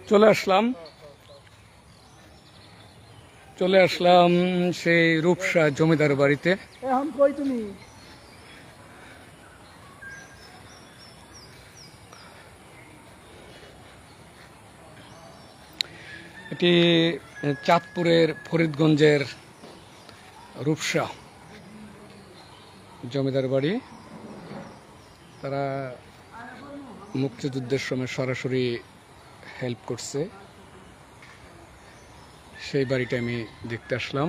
চলে আসলাম সেই রূপসা জমিদার বাড়িতে। এখন কই তুমি? এটি চাঁদপুরের ফরিদগঞ্জের রূপসা জমিদার বাড়ি। তারা মুক্তিযুদ্ধের সময় সরাসরি হেল্প করছে, সেই বাড়িটা আমি দেখতে আসলাম।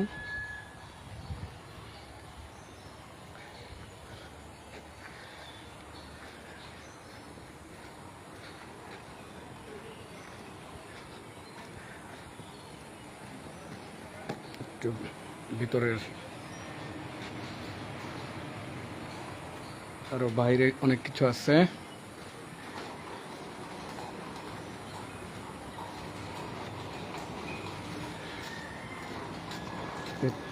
একটু ভিতরের আরো বাইরে অনেক কিছু আছে।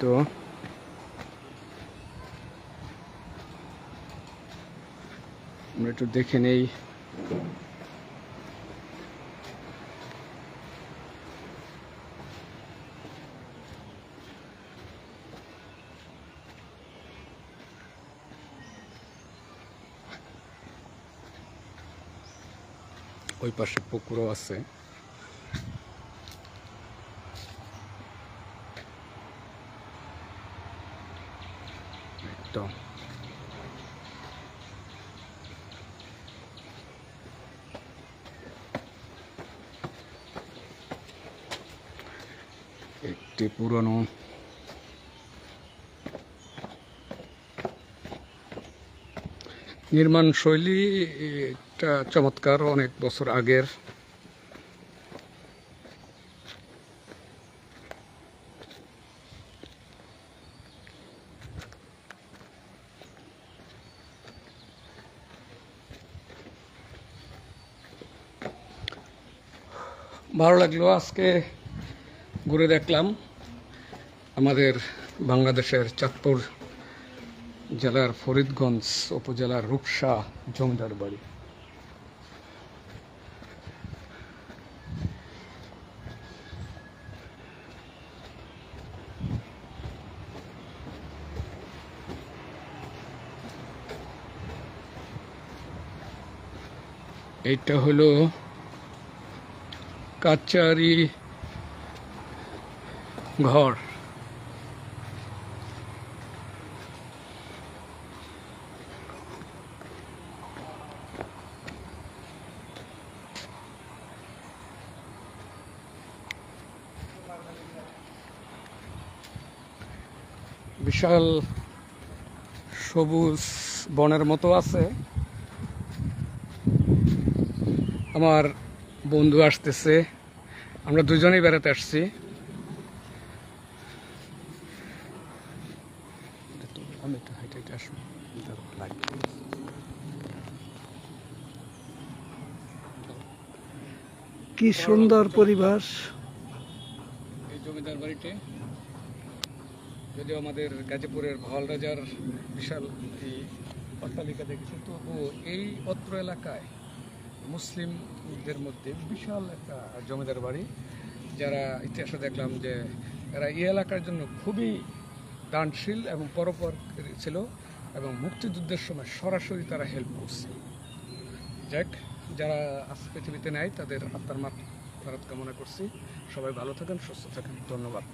তো আমরা একটু দেখে নেই। ওই পাশে পুকুরও আছে। একদম একটি পুরনো নির্মাণ শৈলী, এটা চমৎকার, অনেক বছর আগের। ভালো লাগলো, আজকে ঘুরে দেখলাম আমাদের বাংলাদেশের চাঁদপুর জেলার ফরিদগঞ্জ উপজেলার রূপসা জমিদার বাড়ি। এইটা হলো কাচারি ঘর। বিশাল সবুজ বনের মতো আছে। আমার বন্ধু আসতেছে, আমরা দুজনেই বেড়াতে আসছি। আমি একটু হাইটে হাইটে আসবো। কি সুন্দর পরিবেশ। এই জমিদার বাড়িতে যদিও আমাদের গাজীপুরের ভাওয়াল রাজার বিশাল এই অট্টালিকা দেখেছি, তবু এই অত্র এলাকায় মুসলিমদের মধ্যে বিশাল একটা জমিদার বাড়ি, যারা ইতিহাসে দেখলাম যে এরা এই এলাকার জন্য খুবই দানশীল এবং পরোপকার ছিল, এবং মুক্তিযুদ্ধের সময় সরাসরি তারা হেল্প করছে। যাক, যারা আজ পৃথিবীতে নেয় তাদের আত্মার মাগফিরাত কামনা করছি। সবাই ভালো থাকেন, সুস্থ থাকেন, ধন্যবাদ।